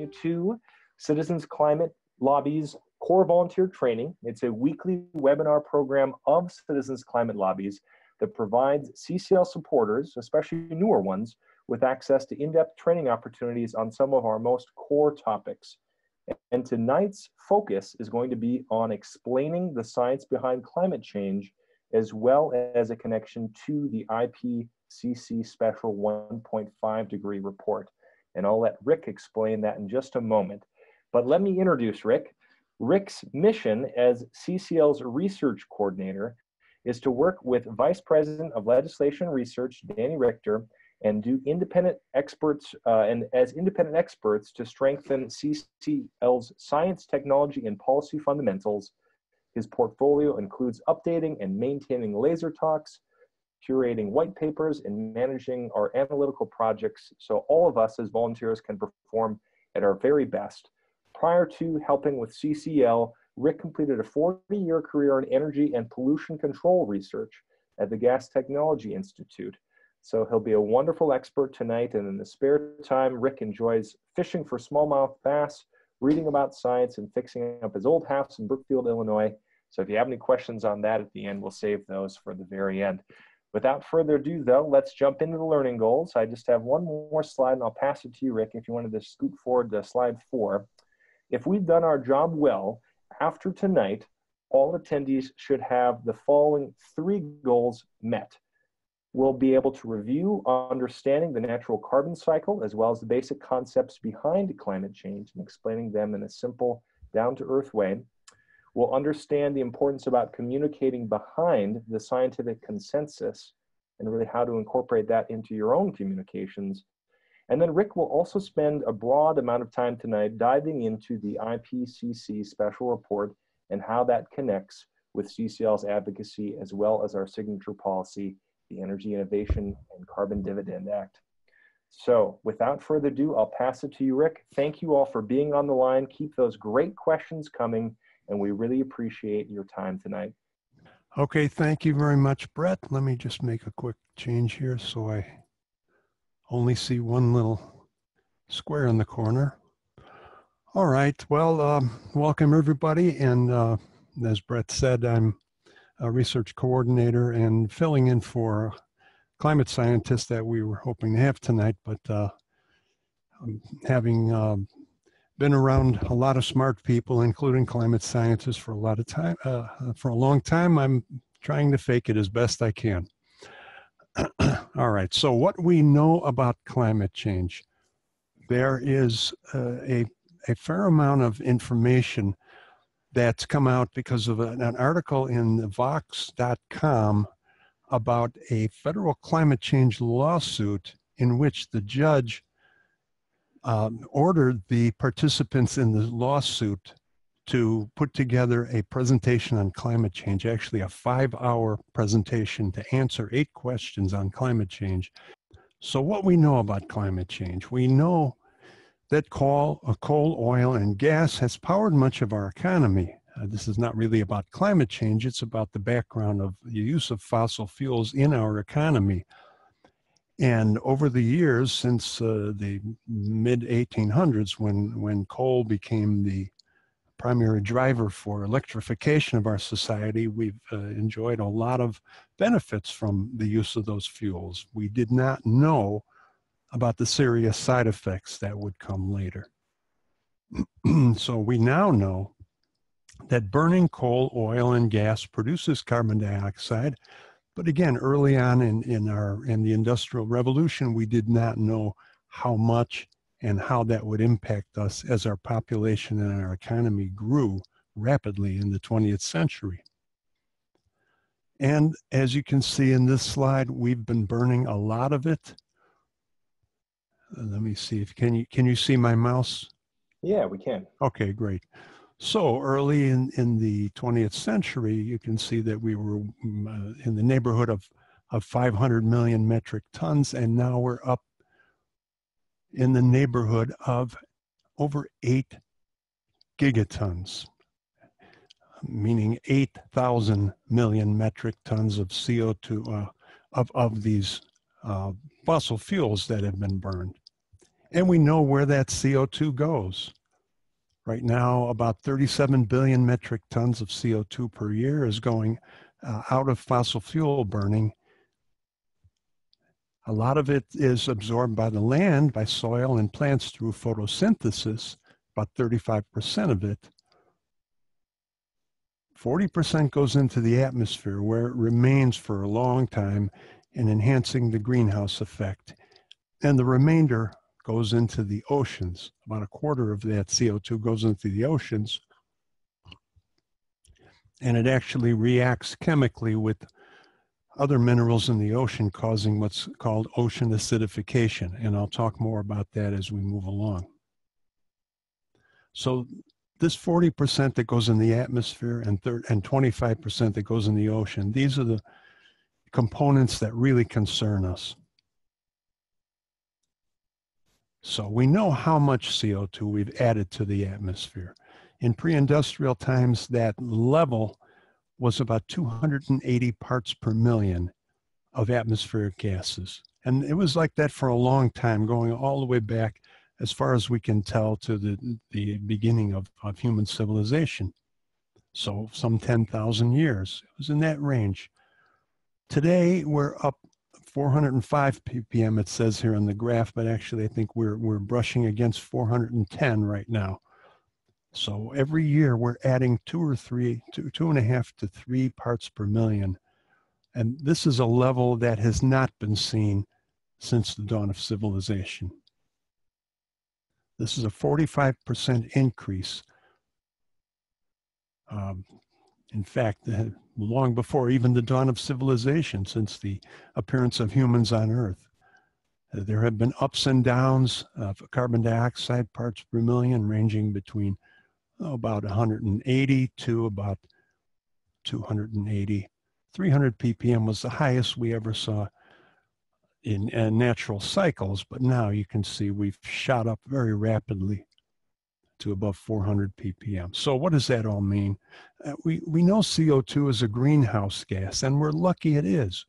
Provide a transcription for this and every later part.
welcome to Citizens Climate Lobbies Core Volunteer Training. It's a weekly webinar program of Citizens Climate Lobbies that provides CCL supporters, especially newer ones, with access to in-depth training opportunities on some of our most core topics. And tonight's focus is going to be on explaining the science behind climate change, as well as a connection to the IPCC Special 1.5 degree report. And I'll let Rick explain that in just a moment. But let me introduce Rick. Rick's mission as CCL's research coordinator is to work with Vice President of Legislation Research, Danny Richter, and do independent experts independent experts to strengthen CCL's science, technology, and policy fundamentals. His portfolio includes updating and maintaining laser talks, curating white papers, and managing our analytical projects so all of us as volunteers can perform at our very best. Prior to helping with CCL, Rick completed a 40-year career in energy and pollution control research at the Gas Technology Institute. So he'll be a wonderful expert tonight, and in the spare time, Rick enjoys fishing for smallmouth bass, reading about science, and fixing up his old house in Brookfield, Illinois. So if you have any questions on that at the end, we'll save those for the very end. Without further ado, though, let's jump into the learning goals. I just have one more slide, and I'll pass it to you, Rick, if you wanted to scoot forward to slide 4. If we've done our job well, after tonight, all attendees should have the following 3 goals met. We'll be able to review understanding the natural carbon cycle, as well as the basic concepts behind climate change and explaining them in a simple, down-to-earth way. We'll understand the importance about communicating behind the scientific consensus and really how to incorporate that into your own communications. And then Rick will also spend a broad amount of time tonight diving into the IPCC special report and how that connects with CCL's advocacy, as well as our signature policy, the Energy Innovation and Carbon Dividend Act. So without further ado, I'll pass it to you, Rick. Thank you all for being on the line. Keep those great questions coming, and we really appreciate your time tonight. Okay, thank you very much, Brett. Let me just make a quick change here so I only see one little square in the corner. All right, well, welcome everybody. And as Brett said, I'm a research coordinator and filling in for a climate scientist that we were hoping to have tonight, but having been around a lot of smart people, including climate scientists for a long time, I'm trying to fake it as best I can. All right, so what we know about climate change, there is a fair amount of information that's come out because of an article in Vox.com about a federal climate change lawsuit in which the judge ordered the participants in the lawsuit to put together a presentation on climate change, actually a 5-hour presentation to answer 8 questions on climate change. So what we know about climate change, we know that coal, oil, and gas has powered much of our economy. This is not really about climate change, it's about the background of the use of fossil fuels in our economy. And over the years, since the mid-1800s, when coal became the primary driver for electrification of our society, we've enjoyed a lot of benefits from the use of those fuels. We did not know about the serious side effects that would come later. So we now know that burning coal, oil, and gas produces carbon dioxide. But again, early on in the Industrial Revolution, we did not know how much and how that would impact us as our population and our economy grew rapidly in the 20th century. And as you can see in this slide, we've been burning a lot of it. Let me see if, can you see my mouse? Yeah, we can. Okay, great. So early in the 20th century, you can see that we were in the neighborhood of 500 million metric tons, and now we're up in the neighborhood of over 8 gigatons, meaning 8,000 million metric tons of CO2 of these fossil fuels that have been burned. And we know where that CO2 goes. Right now, about 37 billion metric tons of CO2 per year is going out of fossil fuel burning. A lot of it is absorbed by the land, by soil and plants through photosynthesis, about 35% of it. 40% goes into the atmosphere where it remains for a long time in enhancing the greenhouse effect. And the remainder goes into the oceans. About a quarter of that CO2 goes into the oceans. And it actually reacts chemically with other minerals in the ocean, causing what's called ocean acidification. And I'll talk more about that as we move along. So this 40% that goes in the atmosphere and 25% that goes in the ocean, these are the components that really concern us. So we know how much CO2 we've added to the atmosphere. In pre-industrial times, that level was about 280 parts per million of atmospheric gases. And it was like that for a long time, going all the way back as far as we can tell to the beginning of human civilization. So some 10,000 years. It was in that range. Today, we're up 405 ppm, it says here on the graph, but actually I think we're brushing against 410 right now. So every year we're adding 2.5 to 3 parts per million. And this is a level that has not been seen since the dawn of civilization. This is a 45% increase. In fact, long before even the dawn of civilization, since the appearance of humans on Earth. There have been ups and downs of carbon dioxide parts per million, ranging between about 180 to about 280. 300 ppm was the highest we ever saw in natural cycles, but now you can see we've shot up very rapidly to above 400 ppm. So what does that all mean? We know CO2 is a greenhouse gas, and we're lucky it is,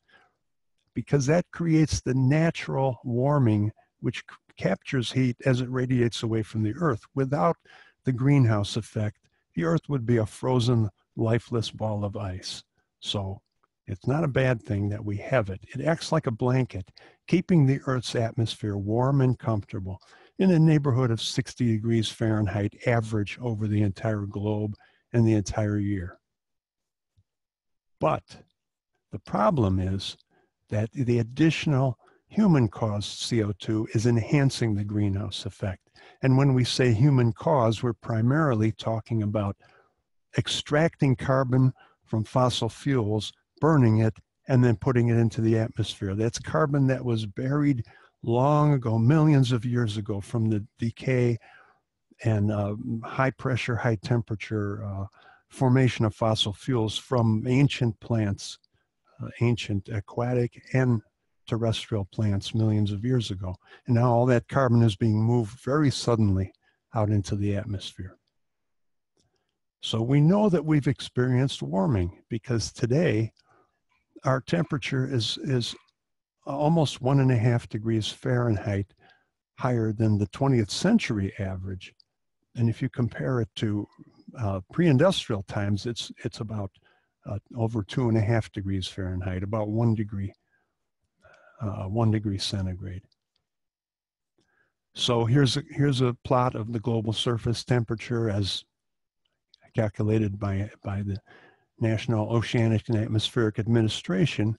because that creates the natural warming which captures heat as it radiates away from the Earth. Without the greenhouse effect, the Earth would be a frozen, lifeless ball of ice. So it's not a bad thing that we have it. It acts like a blanket, keeping the Earth's atmosphere warm and comfortable in a neighborhood of 60 degrees Fahrenheit average over the entire globe and the entire year. But the problem is that the additional human-caused CO2 is enhancing the greenhouse effect. And when we say human cause, we're primarily talking about extracting carbon from fossil fuels, burning it, and then putting it into the atmosphere. That's carbon that was buried long ago, millions of years ago, from the decay and high pressure, high temperature formation of fossil fuels from ancient plants, ancient aquatic and terrestrial plants millions of years ago. And now all that carbon is being moved very suddenly out into the atmosphere. So we know that we've experienced warming, because today our temperature is almost 1.5 degrees Fahrenheit higher than the 20th century average. And if you compare it to pre-industrial times, it's about over 2.5 degrees Fahrenheit, about 1 degree centigrade. So here's a plot of the global surface temperature as calculated by the National Oceanic and Atmospheric Administration.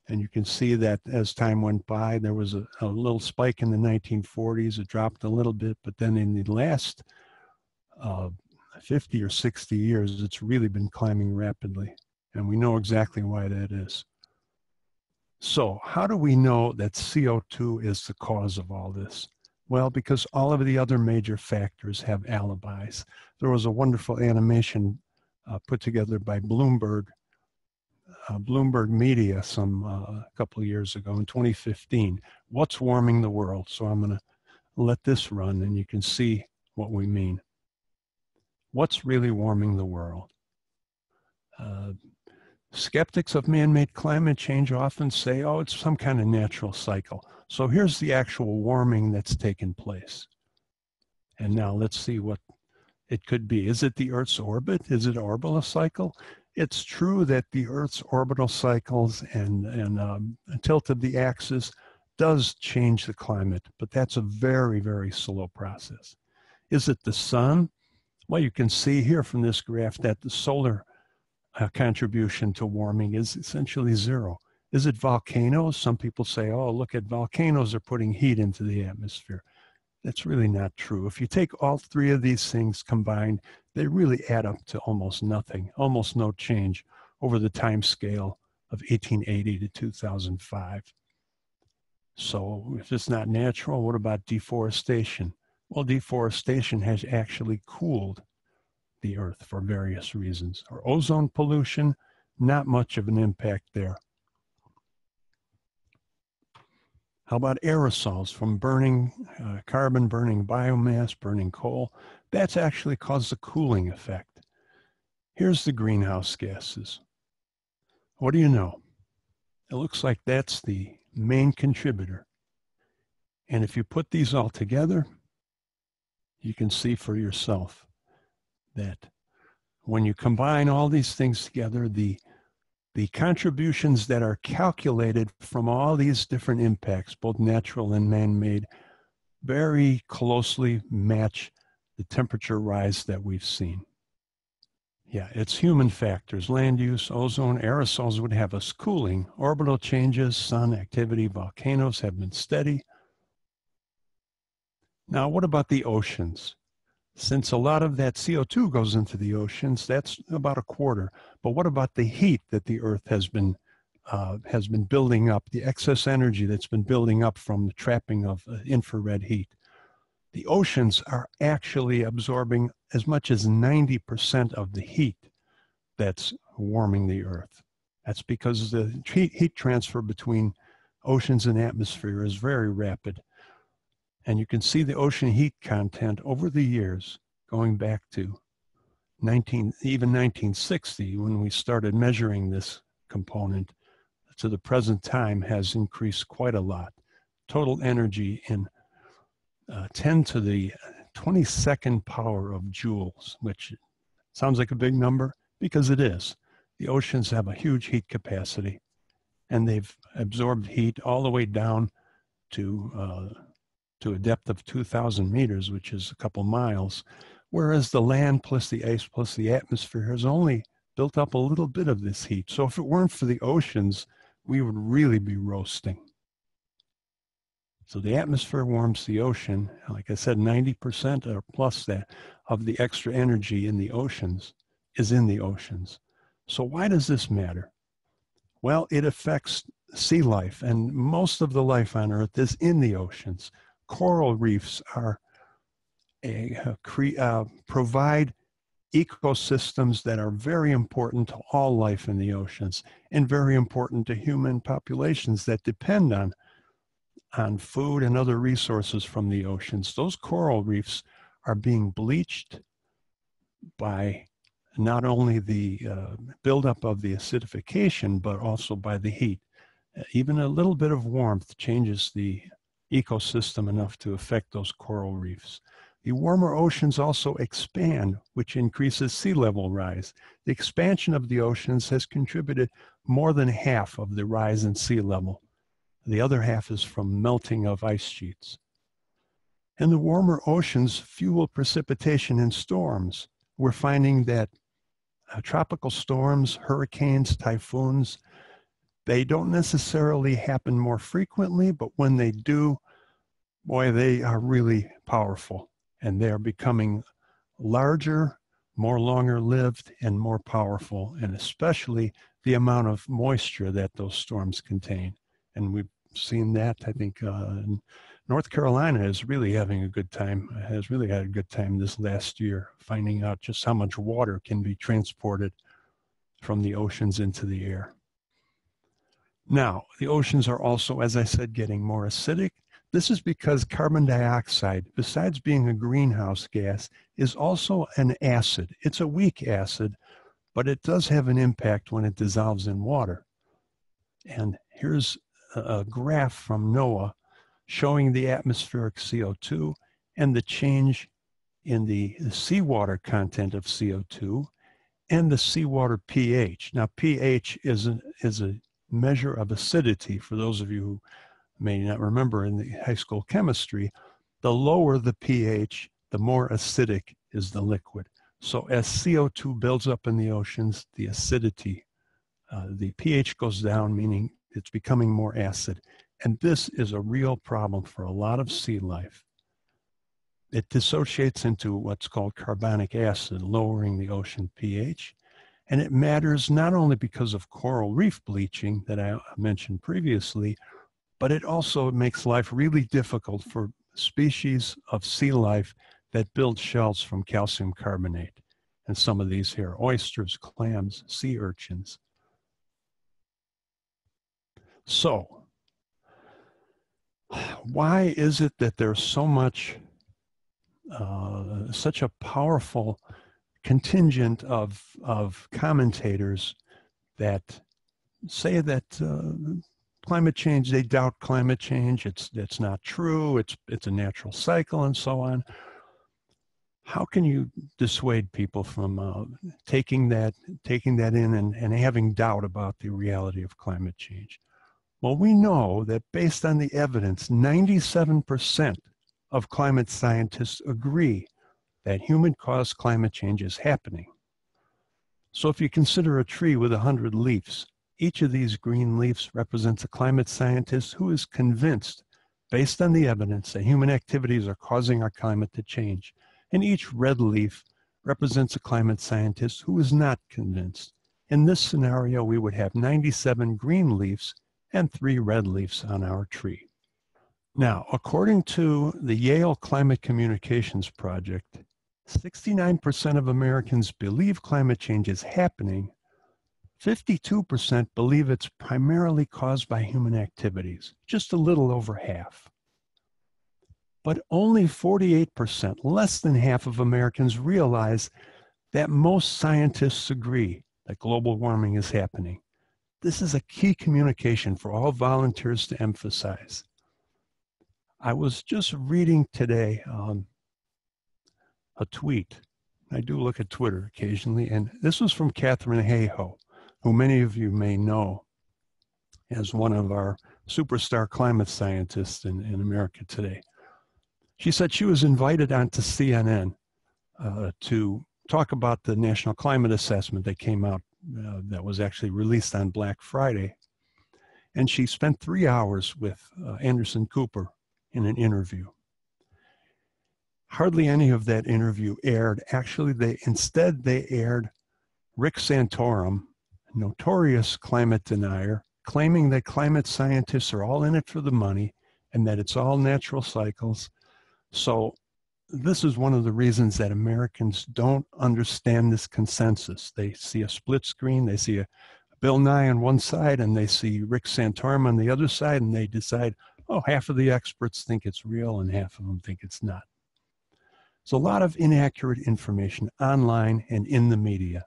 And you can see that as time went by, there was a little spike in the 1940s. It dropped a little bit, but then in the last 50 or 60 years, it's really been climbing rapidly. And we know exactly why that is. So how do we know that CO2 is the cause of all this? Well, because all of the other major factors have alibis. There was a wonderful animation put together by Bloomberg Media a couple of years ago in 2015. What's warming the world? So I'm going to let this run and you can see what we mean. What's really warming the world? Skeptics of man-made climate change often say, oh, it's some kind of natural cycle. So here's the actual warming that's taken place. And now let's see what it could be. Is it the Earth's orbit? Is it orbital cycle? It's true that the Earth's orbital cycles and tilt of the axis does change the climate, but that's a very, very slow process. Is it the sun? Well, you can see here from this graph that the solar contribution to warming is essentially zero. Is it volcanoes? Some people say, oh, look at volcanoes are putting heat into the atmosphere. That's really not true. If you take all three of these things combined, they really add up to almost nothing, almost no change over the time scale of 1880 to 2005. So if it's not natural, what about deforestation? Well, deforestation has actually cooled the Earth for various reasons. Or ozone pollution, not much of an impact there. How about aerosols from burning carbon, burning biomass, burning coal? That's actually caused a cooling effect. Here's the greenhouse gases. What do you know? It looks like that's the main contributor. And if you put these all together, you can see for yourself that when you combine all these things together, the contributions that are calculated from all these different impacts, both natural and man-made, very closely match the temperature rise that we've seen. Yeah, it's human factors, land use, ozone, aerosols would have us cooling. Orbital changes, sun activity, volcanoes have been steady. Now, what about the oceans? Since a lot of that CO2 goes into the oceans, that's about a quarter. But what about the heat that the Earth has been building up, the excess energy that's been building up from the trapping of infrared heat? The oceans are actually absorbing as much as 90% of the heat that's warming the Earth. That's because the heat transfer between oceans and atmosphere is very rapid. And you can see the ocean heat content over the years, going back to even 1960, when we started measuring this component, to the present time has increased quite a lot. Total energy in 10 to the 22nd power of joules, which sounds like a big number because it is. The oceans have a huge heat capacity, and they've absorbed heat all the way down to a depth of 2,000 meters, which is a couple miles, whereas the land plus the ice plus the atmosphere has only built up a little bit of this heat. So if it weren't for the oceans, we would really be roasting. So the atmosphere warms the ocean. Like I said, 90% or plus that of the extra energy in the oceans is in the oceans. So why does this matter? Well, it affects sea life, and most of the life on Earth is in the oceans. Coral reefs are provide ecosystems that are very important to all life in the oceans and very important to human populations that depend on food and other resources from the oceans. Those coral reefs are being bleached by not only the buildup of the acidification, but also by the heat. Even a little bit of warmth changes the ecosystem enough to affect those coral reefs. The warmer oceans also expand, which increases sea level rise. The expansion of the oceans has contributed more than half of the rise in sea level. The other half is from melting of ice sheets. And the warmer oceans fuel precipitation and storms. We're finding that tropical storms, hurricanes, typhoons, they don't necessarily happen more frequently, but when they do, boy, they are really powerful. And they are becoming larger, more longer lived, and more powerful, and especially the amount of moisture that those storms contain. And we've seen that, I think, North Carolina is really having a good time, has really had a good time this last year, finding out just how much water can be transported from the oceans into the air. Now, the oceans are also, as I said, getting more acidic. This is because carbon dioxide, besides being a greenhouse gas, is also an acid. It's a weak acid, but it does have an impact when it dissolves in water. And here's a graph from NOAA showing the atmospheric CO2 and the change in the seawater content of CO2 and the seawater pH. Now, pH is a measure of acidity. For those of you who may not remember in the high school chemistry, the lower the pH, the more acidic is the liquid. So as CO2 builds up in the oceans, the acidity, the pH goes down, meaning it's becoming more acid. And this is a real problem for a lot of sea life. It dissociates into what's called carbonic acid, lowering the ocean pH. And it matters not only because of coral reef bleaching that I mentioned previously, but it also makes life really difficult for species of sea life that build shells from calcium carbonate. And some of these here, oysters, clams, sea urchins. So, why is it that there's so much, such a powerful contingent of commentators that say that climate change, they doubt climate change, it's not true, it's a natural cycle and so on? How can you dissuade people from taking that in and having doubt about the reality of climate change? Well, we know that based on the evidence, 97% of climate scientists agree that human-caused climate change is happening. So if you consider a tree with 100 leaves, each of these green leaves represents a climate scientist who is convinced, based on the evidence, that human activities are causing our climate to change. And each red leaf represents a climate scientist who is not convinced. In this scenario, we would have 97 green leaves and 3 red leaves on our tree. Now, according to the Yale Climate Communications Project, 69% of Americans believe climate change is happening. 52% believe it's primarily caused by human activities, just a little over half. But only 48%, less than half of Americans, realize that most scientists agree that global warming is happening. This is a key communication for all volunteers to emphasize. I was just reading today a tweet. I do look at Twitter occasionally, and this was from Catherine Hayhoe, who many of you may know as one of our superstar climate scientists in America today. She said she was invited onto CNN to talk about the National Climate Assessment that came out, that was actually released on Black Friday. And she spent 3 hours with Anderson Cooper in an interview. Hardly any of that interview aired. Actually, they aired Rick Santorum, a notorious climate denier, claiming that climate scientists are all in it for the money and that it's all natural cycles. So this is one of the reasons that Americans don't understand this consensus. They see a split screen, they see a Bill Nye on one side and they see Rick Santorum on the other side, and they decide, oh, half of the experts think it's real and half of them think it's not. There's a lot of inaccurate information online and in the media.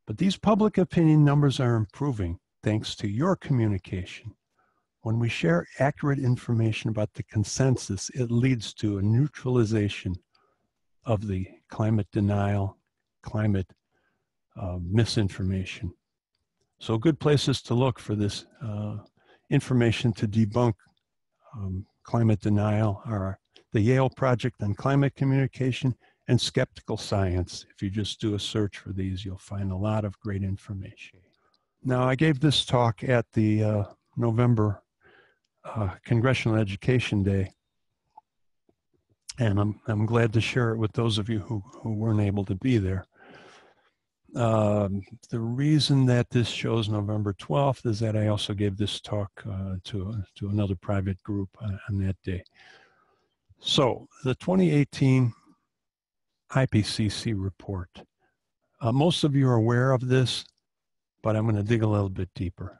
But these public opinion numbers are improving thanks to your communication. When we share accurate information about the consensus, it leads to a neutralization of the climate denial, climate misinformation. So good places to look for this information to debunk climate denial are the Yale Project on Climate Communication and Skeptical Science. If you just do a search for these, you'll find a lot of great information. Now, I gave this talk at the November Congressional Education Day, and I'm glad to share it with those of you who weren't able to be there. The reason that this shows November 12th is that I also gave this talk to another private group on that day. So the 2018 IPCC report. Most of you are aware of this, but I'm going to dig a little bit deeper.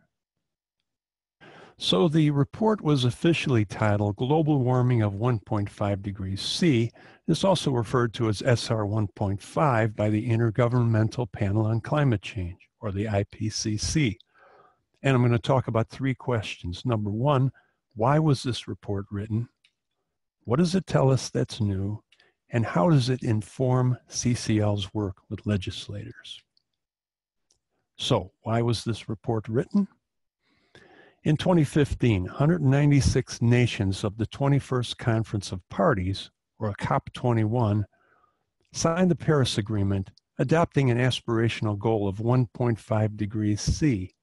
So the report was officially titled Global Warming of 1.5 degrees C. This also referred to as SR 1.5 by the Intergovernmental Panel on Climate Change, or the IPCC. And I'm going to talk about 3 questions. Number 1, Why was this report written? What does it tell us that's new? And how does it inform CCL's work with legislators? So, why was this report written? In 2015, 196 nations of the 21st Conference of Parties, or COP21, signed the Paris Agreement, adopting an aspirational goal of 1.5 degrees C.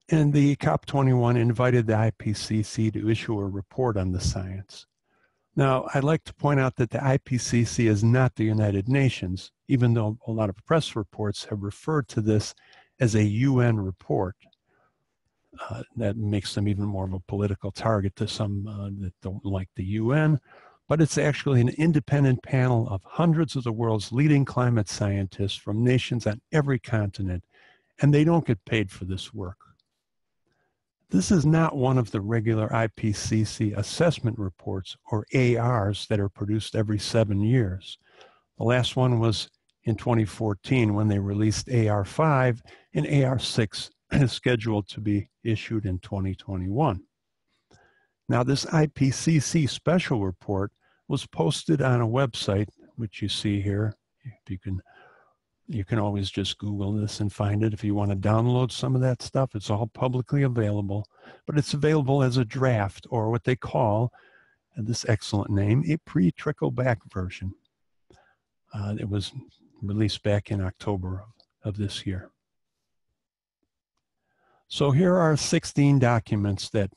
And the COP21 invited the IPCC to issue a report on the science. Now, I'd like to point out that the IPCC is not the United Nations, even though a lot of press reports have referred to this as a UN report. That makes them even more of a political target to some that don't like the UN. But it's actually an independent panel of hundreds of the world's leading climate scientists from nations on every continent, and they don't get paid for this work. This is not one of the regular IPCC assessment reports, or ARs, that are produced every 7 years. The last one was in 2014 when they released AR5, and AR6 is scheduled to be issued in 2021. Now, this IPCC special report was posted on a website, which you see here. You can always just Google this and find it if you want to download some of that stuff. It's all publicly available, but it's available as a draft, or what they call, this excellent name, a pre-trickleback version. It was released back in October of this year. So here are 16 documents that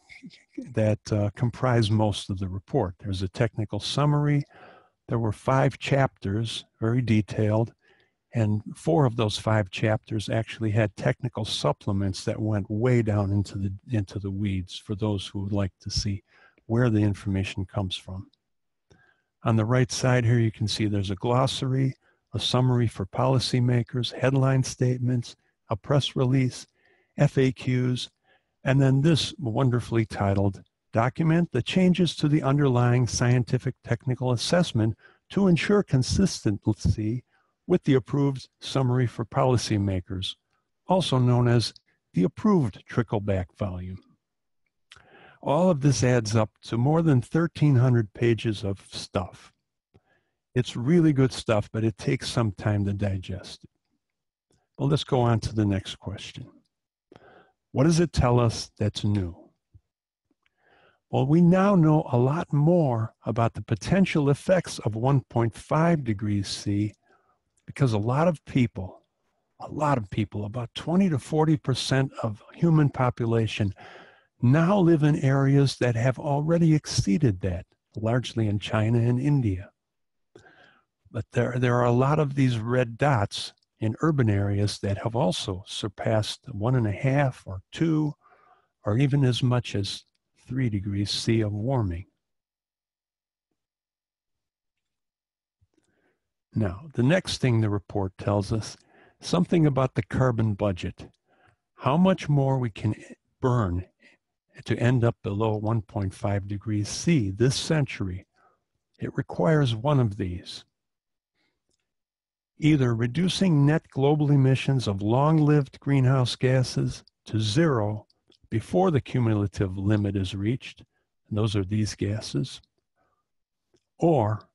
comprise most of the report. There's a technical summary. There were 5 chapters, very detailed, and 4 of those 5 chapters actually had technical supplements that went way down into the weeds for those who would like to see where the information comes from. On the right side here, you can see there's a glossary, a summary for policymakers, headline statements, a press release, FAQs, and then this wonderfully titled document, the changes to the underlying scientific technical assessment to ensure consistency with the approved summary for policymakers, also known as the approved trickleback volume. All of this adds up to more than 1,300 pages of stuff. It's really good stuff, but it takes some time to digest it. Well, let's go on to the next question. What does it tell us that's new? Well, we now know a lot more about the potential effects of 1.5 degrees C because a lot of people, about 20 to 40% of human population now live in areas that have already exceeded that, largely in China and India. But there are a lot of these red dots in urban areas that have also surpassed 1.5 or 2 or even as much as 3 degrees C of warming. Now, the next thing the report tells us, something about the carbon budget. How much more we can burn to end up below 1.5 degrees C this century. It requires one of these. Either reducing net global emissions of long-lived greenhouse gases to 0 before the cumulative limit is reached, and those are these gases, or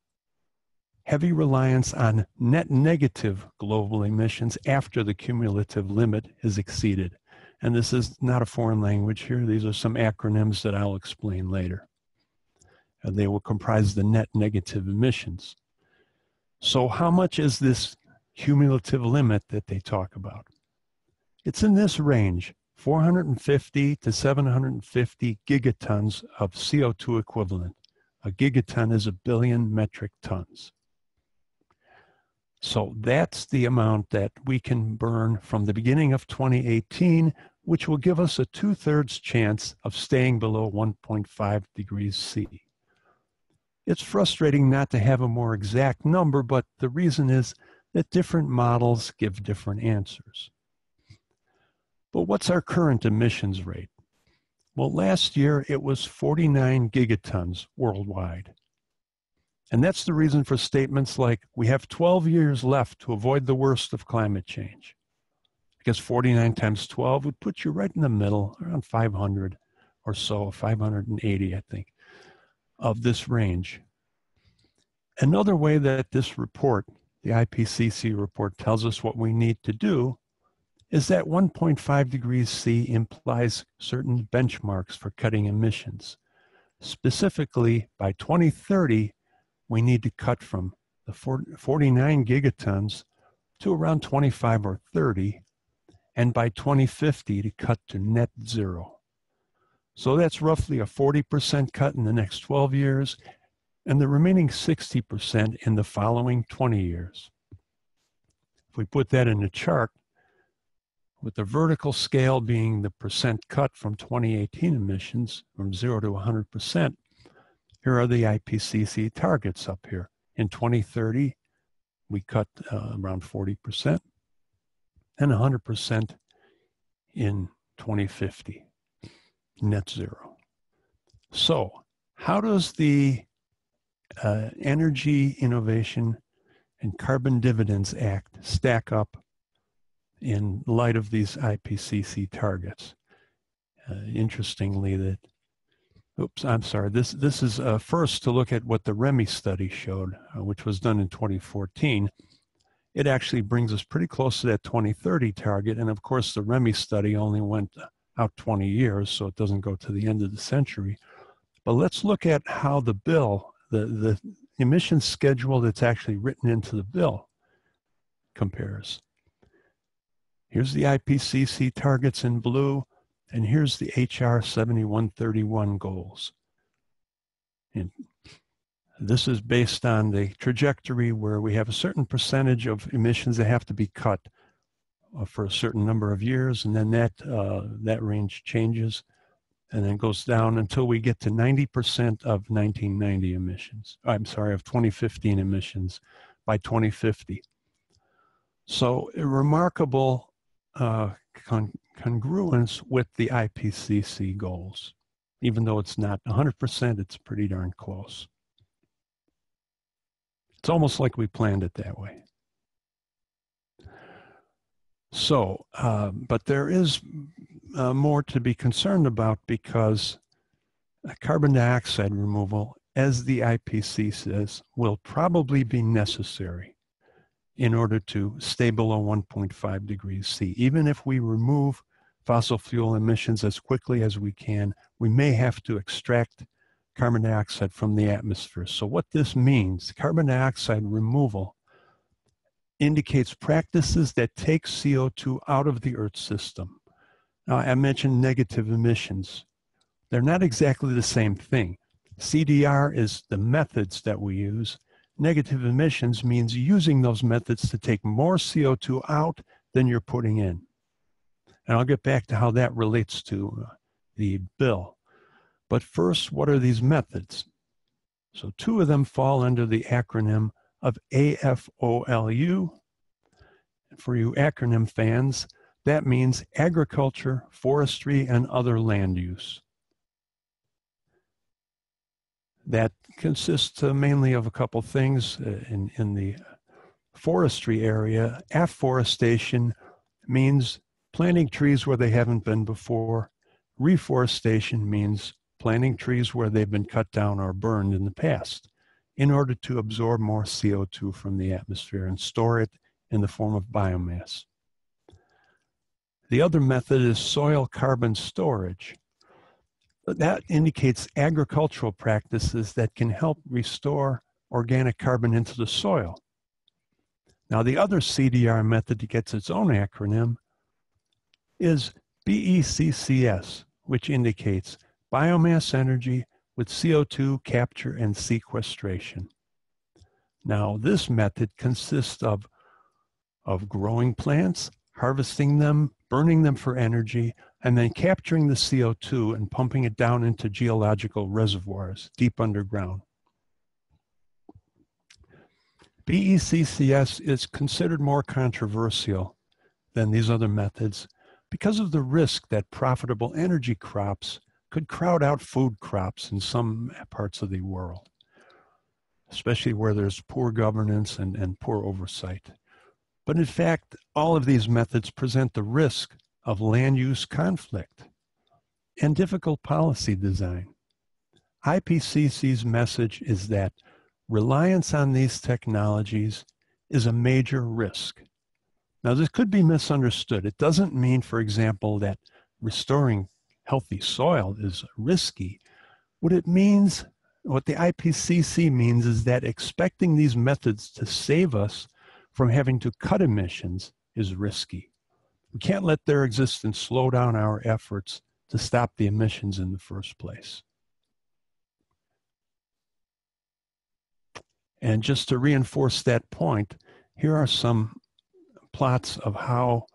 heavy reliance on net negative global emissions after the cumulative limit is exceeded. And this is not a foreign language here. These are some acronyms that I'll explain later. They will comprise the net negative emissions. So how much is this cumulative limit that they talk about? It's in this range, 450 to 750 gigatons of CO2 equivalent. A gigaton is 1 billion metric tons. So that's the amount that we can burn from the beginning of 2018, which will give us a 2/3 chance of staying below 1.5 degrees C. It's frustrating not to have a more exact number, but the reason is that different models give different answers. But what's our current emissions rate? Well, last year it was 49 gigatons worldwide. And that's the reason for statements like, we have 12 years left to avoid the worst of climate change. Because 49 times 12 would put you right in the middle, around 500, or so, 580, I think, of this range. Another way that this report, the IPCC report, tells us what we need to do is that 1.5 degrees C implies certain benchmarks for cutting emissions. Specifically, by 2030, we need to cut from the 49 gigatons to around 25 or 30, and by 2050 to cut to net zero. So that's roughly a 40% cut in the next 12 years, and the remaining 60% in the following 20 years. If we put that in a chart, with the vertical scale being the percent cut from 2018 emissions from 0 to 100%, here are the IPCC targets up here. In 2030, we cut around 40% and 100% in 2050, net zero. So how does the Energy Innovation and Carbon Dividends Act stack up in light of these IPCC targets? Interestingly, this is first to look at what the REMI study showed, which was done in 2014. It actually brings us pretty close to that 2030 target. And of course, the REMI study only went out 20 years, so it doesn't go to the end of the century. But let's look at how the bill, the emissions schedule that's actually written into the bill, compares. Here's the IPCC targets in blue, and here's the HR 7131 goals. And this is based on the trajectory where we have a certain percentage of emissions that have to be cut for a certain number of years, and then that range changes and then goes down until we get to 90% of 1990 emissions. I'm sorry, of 2015 emissions by 2050. So a remarkable congruence with the IPCC goals. Even though it's not 100%, it's pretty darn close. It's almost like we planned it that way. So, but there is more to be concerned about, because carbon dioxide removal, as the IPCC says, will probably be necessary in order to stay below 1.5 degrees C. Even if we remove fossil fuel emissions as quickly as we can, we may have to extract carbon dioxide from the atmosphere. So what this means, carbon dioxide removal indicates practices that take CO2 out of the Earth system. Now, I mentioned negative emissions. They're not exactly the same thing. CDR is the methods that we use. Negative emissions means using those methods to take more CO2 out than you're putting in. And I'll get back to how that relates to the bill. But first, what are these methods? So two of them fall under the acronym of AFOLU. For you acronym fans, that means agriculture, forestry, and other land use. That consists mainly of a couple things. In the forestry area, afforestation means planting trees where they haven't been before. Reforestation means planting trees where they've been cut down or burned in the past in order to absorb more CO2 from the atmosphere and store it in the form of biomass. The other method is soil carbon storage. That indicates agricultural practices that can help restore organic carbon into the soil. Now, the other CDR method that gets its own acronym is BECCS, which indicates biomass energy with CO2 capture and sequestration. Now, this method consists of growing plants, harvesting them, burning them for energy, and then capturing the CO2 and pumping it down into geological reservoirs deep underground. BECCS is considered more controversial than these other methods because of the risk that profitable energy crops could crowd out food crops in some parts of the world, especially where there's poor governance and poor oversight. But in fact, all of these methods present the risk of land use conflict. and difficult policy design. IPCC's message is that reliance on these technologies is a major risk. Now, this could be misunderstood. It doesn't mean, for example, that restoring healthy soil is risky. What it means, what the IPCC means, is that expecting these methods to save us from having to cut emissions is risky. We can't let their existence slow down our efforts to stop the emissions in the first place. And just to reinforce that point, here are some plots of how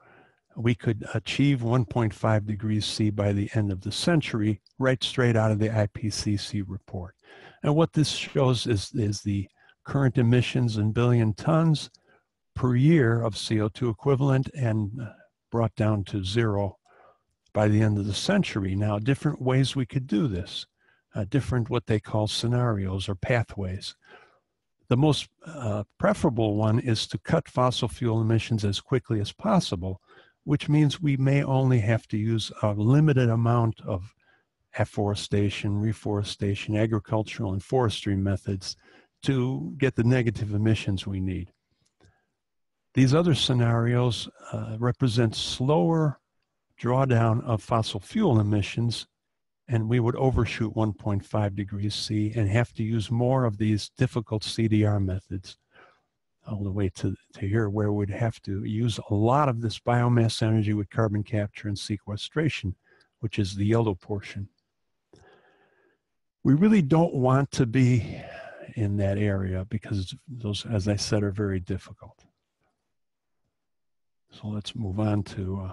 we could achieve 1.5 degrees C by the end of the century, right straight out of the IPCC report. And what this shows is the current emissions in billion tons per year of CO2 equivalent and brought down to zero by the end of the century. Now, different ways we could do this, different what they call scenarios or pathways. The most preferable one is to cut fossil fuel emissions as quickly as possible, which means we may only have to use a limited amount of afforestation, reforestation, agricultural and forestry methods to get the negative emissions we need. These other scenarios represent slower drawdown of fossil fuel emissions, and we would overshoot 1.5 degrees C and have to use more of these difficult CDR methods all the way to here, where we'd have to use a lot of this biomass energy with carbon capture and sequestration, which is the yellow portion. We really don't want to be in that area because those, as I said, are very difficult. So let's move on to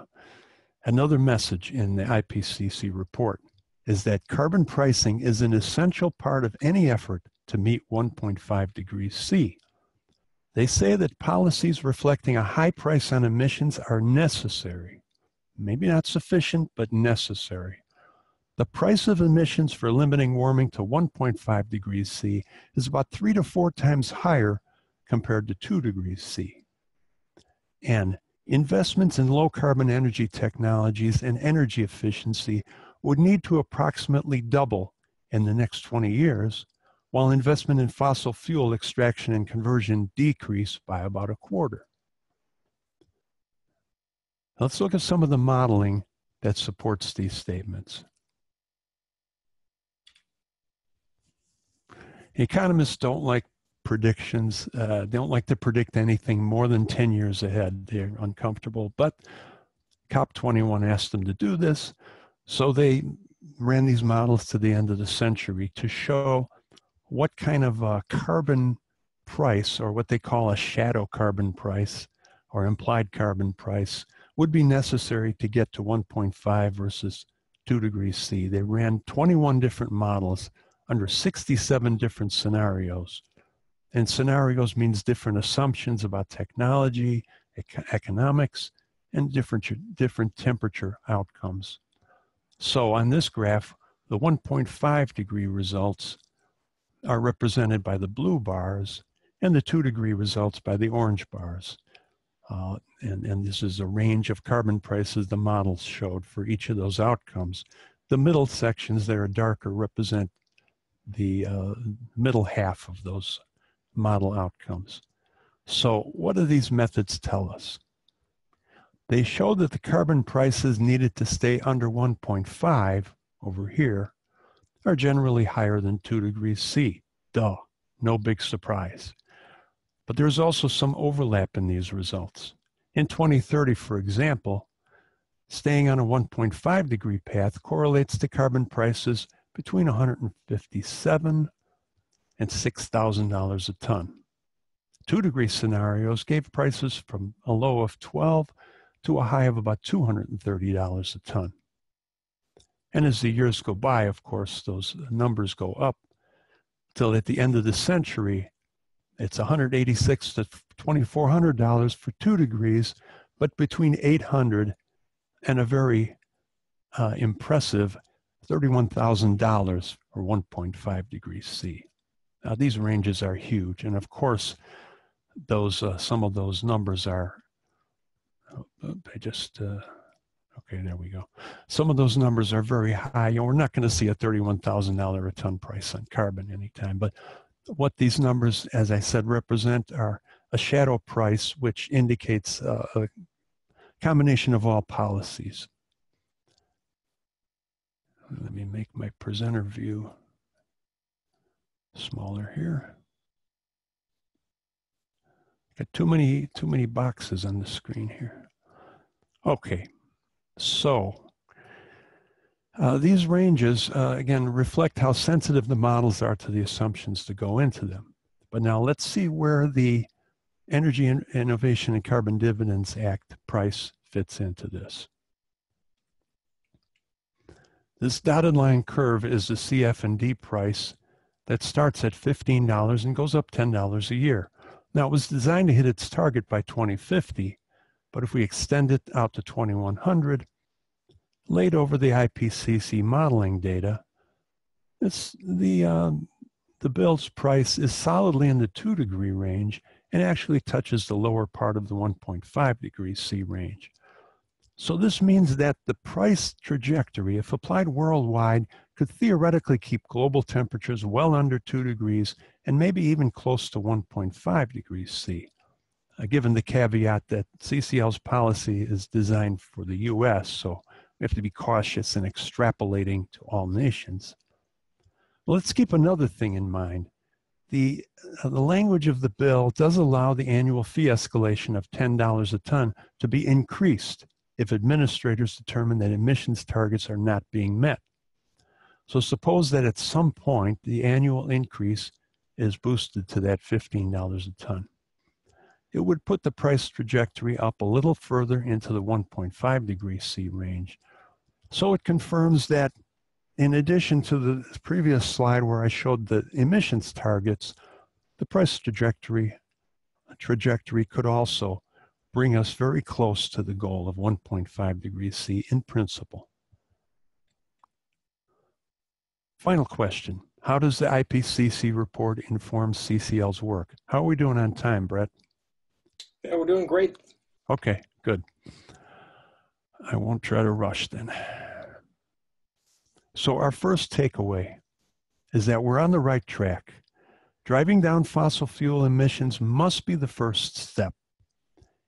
another message in the IPCC report is that carbon pricing is an essential part of any effort to meet 1.5 degrees C. They say that policies reflecting a high price on emissions are necessary. Maybe not sufficient, but necessary. The price of emissions for limiting warming to 1.5 degrees C is about 3 to 4 times higher compared to 2 degrees C. And investments in low carbon energy technologies and energy efficiency would need to approximately double in the next 20 years, while investment in fossil fuel extraction and conversion decrease by about a quarter. Let's look at some of the modeling that supports these statements. Economists don't like predictions. They don't like to predict anything more than 10 years ahead. They're uncomfortable, but COP21 asked them to do this. So they ran these models to the end of the century to show what kind of carbon price, or what they call a shadow carbon price or implied carbon price, would be necessary to get to 1.5 versus 2 degrees C. They ran 21 different models under 67 different scenarios. And scenarios means different assumptions about technology, economics, and different temperature outcomes. So on this graph, the 1.5 degree results are represented by the blue bars and the 2 degree results by the orange bars. And this is a range of carbon prices the models showed for each of those outcomes. The middle sections that are darker represent the middle half of those model outcomes. So what do these methods tell us? They show that the carbon prices needed to stay under 1.5 over here are generally higher than 2 degrees C. Duh, no big surprise. But there's also some overlap in these results. In 2030, for example, staying on a 1.5 degree path correlates to carbon prices between $157 and $6,000 a ton. 2 degree scenarios gave prices from a low of 12 to a high of about $230 a ton. And as the years go by, of course, those numbers go up till at the end of the century, it's $186 to $2,400 for 2 degrees, but between $800 and a very impressive $31,000 for 1.5 degrees C. Now, these ranges are huge, and of course, those some of those numbers are. I just Okay, there we go. Some of those numbers are very high, and we're not going to see a $31,000 a ton price on carbon anytime. But what these numbers, as I said, represent are a shadow price, which indicates a combination of all policies. Let me make my presenter view smaller here. Got too many boxes on the screen here. Okay, so these ranges, again, reflect how sensitive the models are to the assumptions to go into them. But now let's see where the Energy Innovation and Carbon Dividends Act price fits into this. This dotted line curve is the CF&D price that starts at $15 and goes up $10 a year. Now, it was designed to hit its target by 2050, but if we extend it out to 2100, laid over the IPCC modeling data, the bill's price is solidly in the 2-degree range and actually touches the lower part of the 1.5 degrees C range. So this means that the price trajectory, if applied worldwide, could theoretically keep global temperatures well under 2 degrees and maybe even close to 1.5 degrees C, given the caveat that CCL's policy is designed for the US, so we have to be cautious in extrapolating to all nations. Well, let's keep another thing in mind. The language of the bill does allow the annual fee escalation of $10 a ton to be increased if administrators determine that emissions targets are not being met. So suppose that at some point the annual increase is boosted to that $15 a ton. It would put the price trajectory up a little further into the 1.5 degrees C range. So it confirms that in addition to the previous slide where I showed the emissions targets, the price trajectory could also bring us very close to the goal of 1.5 degrees C in principle. Final question. How does the IPCC report inform CCL's work? How are we doing on time, Brett? Yeah, we're doing great. Okay, good. I won't try to rush then. So our first takeaway is that we're on the right track. Driving down fossil fuel emissions must be the first step,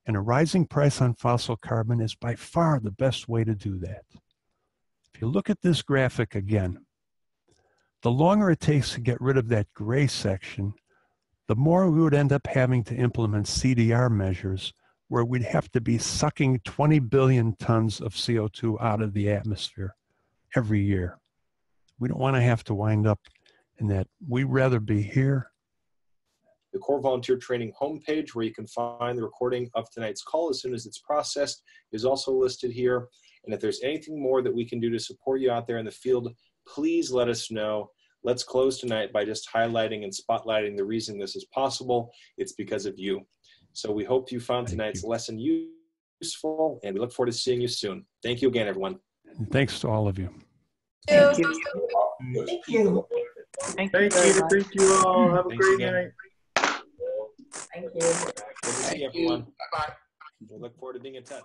and a rising price on fossil carbon is by far the best way to do that. If you look at this graphic again, the longer it takes to get rid of that gray section, the more we would end up having to implement CDR measures where we'd have to be sucking 20 billion tons of CO2 out of the atmosphere every year. We don't want to have to wind up in that. We'd rather be here. The Corps Volunteer Training homepage, where you can find the recording of tonight's call as soon as it's processed, is also listed here. And if there's anything more that we can do to support you out there in the field, please let us know. Let's close tonight by just highlighting and spotlighting the reason this is possible. It's because of you. So we hope you found tonight's lesson useful, and we look forward to seeing you soon. Thank you again, everyone. And thanks to all of you. Thank you. Thank you. Thank Thank very you. much. Thank you all. Have a Thanks great again. night. Thank you. Good to see Thank you. everyone. Bye-bye. We look forward to being in touch.